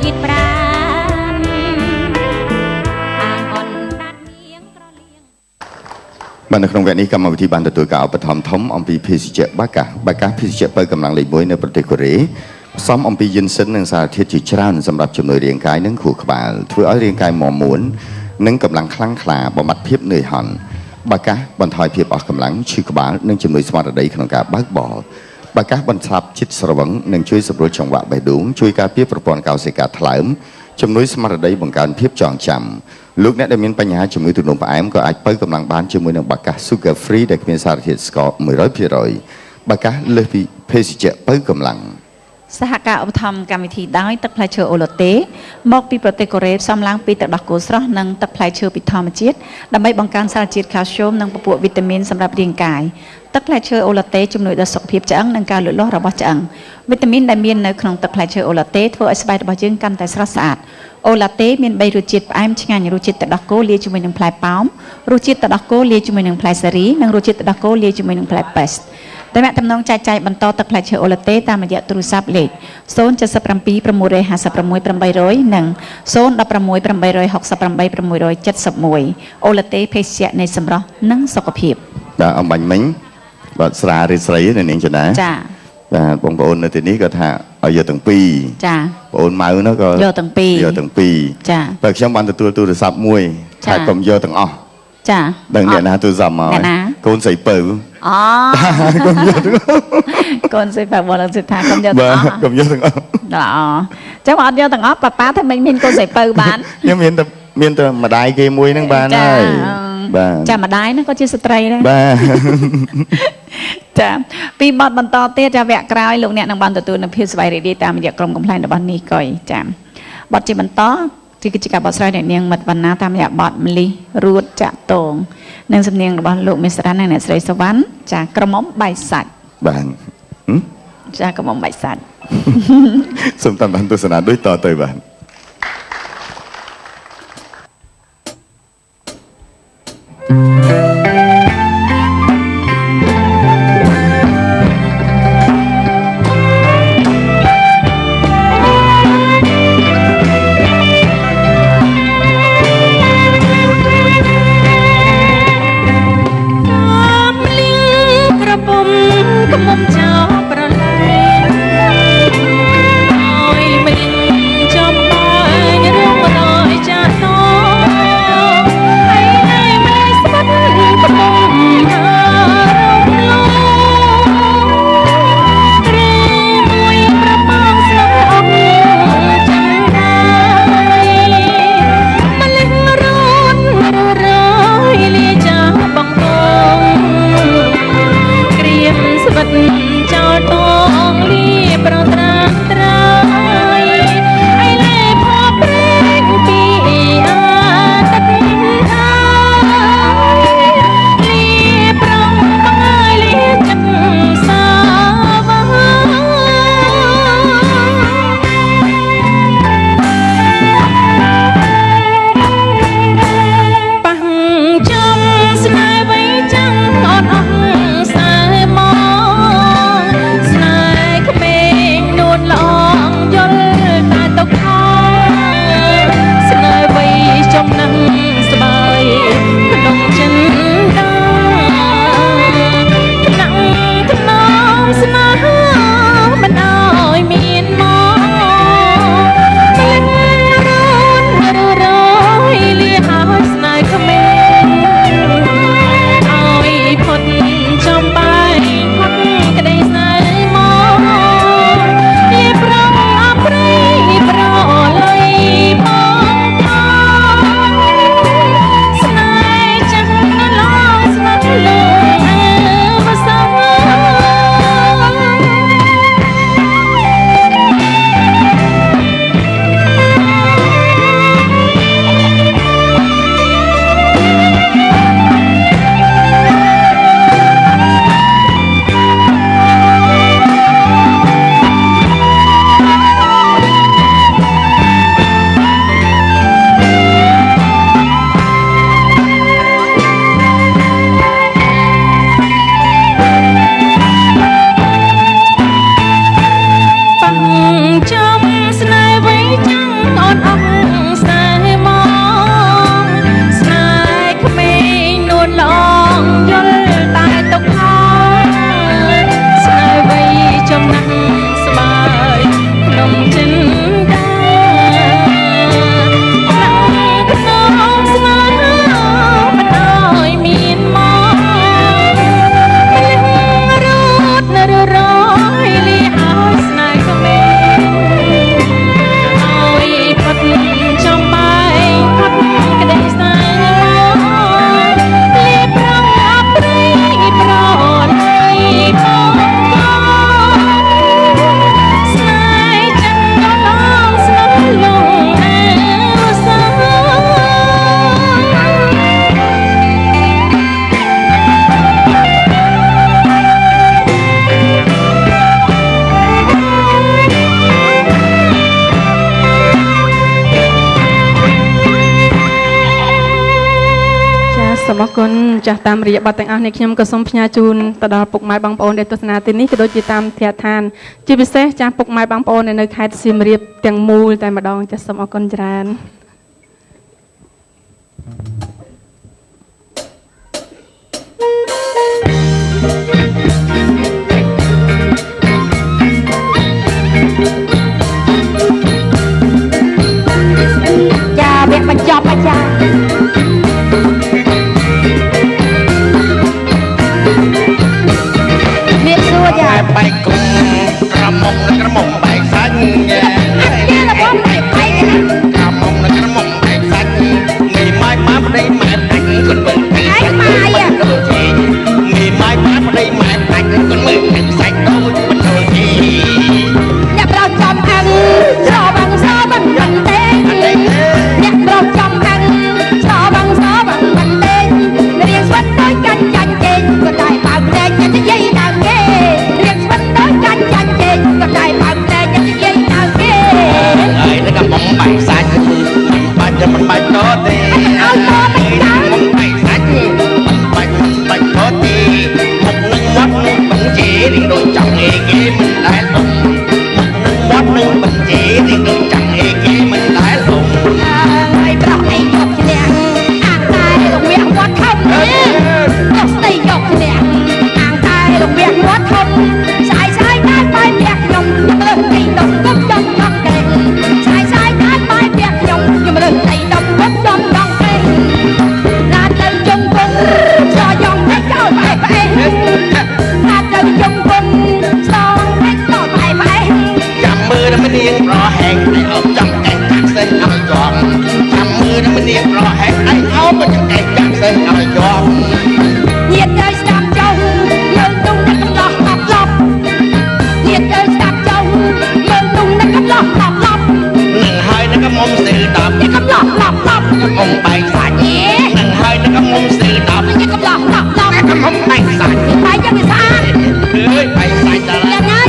ជាតិប្រានអាងអនដាត់នាងក្រលៀងបាននៅក្នុងវគ្គនេះកម្មវិធីបានទទួលការឧបត្ថម្ភធំអំពីភេសជ្ជៈបាកាភេសជ្ជៈបើកម្លាំងលេខ1នៅប្រទេសកូរ៉េផ្សំអំពីយិនសិននិងសារធាតុជាច្រើនសម្រាប់ជំនួយរាងកាយនិងខួរក្បាលធ្វើឲ្យរាងកាយមាំមួននិងកម្លាំងខ្លាំងក្លាបំបត្តិភាពនឿយហត់បាកាបន្ថយភាពអស់កម្លាំងឈឺក្បាលនិងជំនួយស្មារតីក្នុងការបើកបរបាកាបន្សាបជាតិស្រវឹងនិងជួយសម្រួលចង្វាក់បេះដូងជួយការពារប្រព័ន្ធកោសិកាថ្លើមជំនួយស្មារតីបង្កើនភាពចងចាំលោកអ្នកដែលមានបញ្ហាជំងឺទឹកនោមផ្អែមក៏អាចបើកម្លាំងបានជាមួយនឹងបាកា Sugar Free ដែលគ្មានសារធាតុស្ករ 100% បាកាលើសពីភេសជ្ជៈបើកម្លាំងសហការឧបត្ថម្ភកម្មវិធីដោយទឹកផ្លែឈើអូឡូតេមកពីប្រទេសកូរ៉េផ្សំឡើងពីទឹកដោះគោស្រស់និងទឹកផ្លែឈើពីធម្មជាតិដើម្បីបង្កើនសារជាតិខាល់ស្យូមនិងពពួកវីតាមីនសម្រាប់រាងកាយទឹកផ្លែឈើអូឡូតេជំនួយដល់សុខភាពឆ្អឹងនិងការលូតលាស់របស់ឆ្អឹងវីតាមីនដែលមាននៅក្នុងទឹកផ្លែឈើអូឡូតេធ្វើឲ្យស្បែករបស់យើងកាន់តែស្រស់ស្អាតអូឡាតេមាន3រសជាតិផ្អែមឆ្ងាញ់រសជាតិទឹកដោះគោលាយជាមួយនឹងផ្លែប៉ោមរសជាតិទឹកដោះគោលាយជាមួយនឹងផ្លែសេរីនិងរសជាតិទឹកដោះគោលាយជាមួយនឹងផ្លែប៉េស្តតំណតំណងចែកចាយបន្តទឹកផ្លែឈើអូឡាតេតាមរយៈទូរស័ព្ទលេខ077 956 800និង016 868 671អូឡាតេភេសជ្ជៈនៃសម្រស់និងសុខភាពបាទអំបញ្ញមិញបាទស្រារីស្រីនៅនាងចនាចាបាទបងប្អូននៅទីនេះក៏ថាឲ្យយកទាំងពីរចាបងអូនម៉ៅនោះក៏យកទាំងពីរចាតែខ្ញុំបានទទួលទូរស័ព្ទមួយថាកុំយកទាំងអស់ចាដឹងអ្នកណាទូរស័ព្ទមកកូនស្រីពៅអូកូនស្រីពៅបងនឹងថាកុំយកទាំងអស់កុំយកទាំងអស់អូចឹងអត់យកទាំងអស់ប៉ាថាមិនកូនស្រីពៅបានខ្ញុំមានតែម្ដាយគេមួយហ្នឹងបានហើយបាទចាម្ដាយហ្នឹងក៏ជាស្ត្រីដែរបាទចាពីបទបន្តទៀតចាវគ្គក្រោយលោកអ្នកនឹងបានទទួលនូវភាពសប្បាយរីករាយតាមរយៈក្រុមកំ pl ែងរបស់នេះកុយចាបទជាបន្តគឺជាការបកស្រាយនៃនាងមិត្តវណ្ណាតាមរយៈបទមលិះរួតចាក់តងនិងសំនៀងរបស់លោកមេស្រាននិងអ្នកស្រីសវណ្ណចាក្រមុំបាយសាច់បាទចាក្រមុំបាយសាច់សូមតាមបានទស្សនាដូចតទៅបាទចំប មអរគុណចាស់តាមរយៈបទទាំងអស់នេះខ្ញុំក៏សូមផ្ញើជូនទៅដល់ពុកម៉ែបងប្អូនដែលទស្សនាទីនេះក៏ដូចជាតាមធាតុឋានជាពិសេសចាស់ពុកម៉ែបងប្អូននៅខេត្តសៀមរាបទាំងមូលតែម្ដងចាស់សូមអរគុណច្រើន ចាវគ្គបញ្ចប់អាចារ្យមានសួរចាបែកគុំក្រមុំបែកសាច់ចារបស់បែកក្រមុំបែកសាច់មីម៉ាយម៉ាប្តីម៉ែដាច់គាត់មើលពីសាច់ម៉ាយមីម៉ាយម៉ាប្តីម៉ែដាច់គាត់មើលពីសាច់ដូចមិនចូលទីអ្នកប្រោចំអាំងស្របាំងមិនទេអ្នកប្រោចំអាំងស្របាំងមិនទេរៀងស្វិតដោយកាច់ចាញ់ជេងក៏តែបើកតែញ៉ាំនិយាយដើមគេរៀងស្វិតដោយកាច់ចាញ់ជេងក៏តែបើកតែញ៉ាំនិយាយដើមគេហើយតែកំងបែកសាច់មិនបាច់តទេឲ្យតបែកសាច់បែកសាច់បាច់តទេមុខនឹងមាត់នឹងបញ្ជារៀងដូចចង់អេគេមិនដែលមុខនឹងមាត់នឹងបញ្ជារៀងដូចចង់អេគេមិនដែលលំហើយប្រោះអីយកឈ្នះអាងតែរវាងវត្តធំនោះស្ដីយកឈ្នះអាងតែរវាងវត្តធំសាយតែបាយផ្ទះខ្ញុំលើកទីដុំគុំចំចង់កែសាយតែបាយផ្ទះខ្ញុំលើកទីដុំគុំចំចង់កែឡានទៅជុំពុំស្រយងតែចោលបែបឯងឡានទៅជុំពុំស្រយងតែចោលបែបឯងចាំមើលមិននាងប្រហែងតែអត់ចាំកែកាក់សេះឲ្យយំចាំមើលមិននាងប្រហែងតែអោបចាំកែកាក់សេះឲ្យយំញាតទៅស្ដាប់ចុះយើងទុំតែកំឡោះឡប់ឡប់ញាតទៅស្ដាប់ចុះយើងទុំតែកំឡោះឡប់ឡប់នឹងហើយនឹងកុំស្ទើរដាប់កំឡោះឡប់ឡប់កុំបែកសាច់នឹងហើយនឹងកុំស្ទើរដាប់កំឡោះឡប់ឡប់កុំបែកសាច់បែកយ៉ាងស្អាតអើយបែកសាច់ដល់យ៉ាងហើយ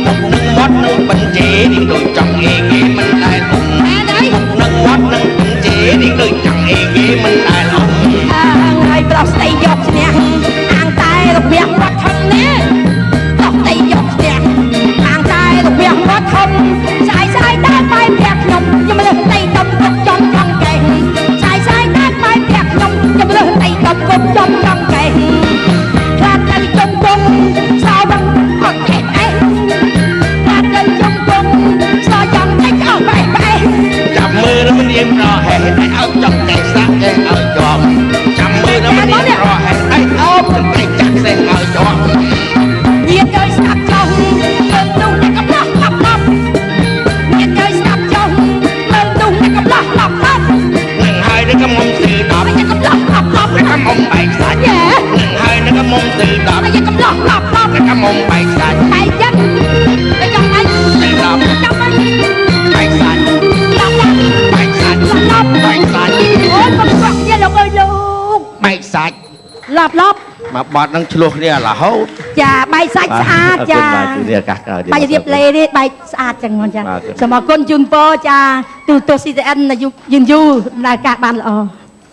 មុខនឹងមាត់នឹងបញ្ជានេះដូចចង់អេគេមិនដែលអុំមុខនឹងមាត់នឹងបញ្ជានេះដូចចង់អេគេមិនដែលអុំហើយប្រោះស្ដីយកឈ្នះអាងតែរបៀងវត្តធំនេះប្រោះស្ដីយកឈ្នះអាងតែរបៀងវត្តធំសាយតែបាយផ្ទះខ្ញុំលើកស្ដីដុំគុំចំចង់កែសាយតែបាយផ្ទះខ្ញុំលើកស្ដីដុំគុំចំចង់កែខ្លាចទៅជុំគុំសោបងអត់ទេចាំមើលមិននាងប្រហែលតែឲ្យចង់តែសាក់តែឲ្យជាប់ចាំមើលមិននាងប្រហែលតែអោបតែចាក់តែឲ្យជាប់ញាតទៅស្ដាប់ចុះយើងនោះតែកំឡោះឡប់ឡប់ញាតទៅស្ដាប់ចុះយើងនោះតែកំឡោះឡប់ឡប់នឹងហើយនឹងកំមុំស្ទើដល់តែកំឡោះឡប់ឡប់តែកំមុំបែកសាច់នឹងហើយនឹងកំមុំស្ទើដល់តែកំឡោះឡប់ឡប់តែកំមុំបែកសាច់បែកចិត្តតែចង់អីស្ទើដល់ចាំមិនបែកសាច់បែកសាច់អូយកុំស្វាក់គ្នាលោកអើយលោកបែកសាច់ឡប់មកបាត់នឹងឆ្លោះគ្នារហូតចាបែកសាច់ស្អាតចាបែករៀបលេនេះបែកស្អាតចឹងហ្នឹងចាសូមអរគុណជូនពរចាទូទស្សន៍ CTN យូរដល់ការបានល្អ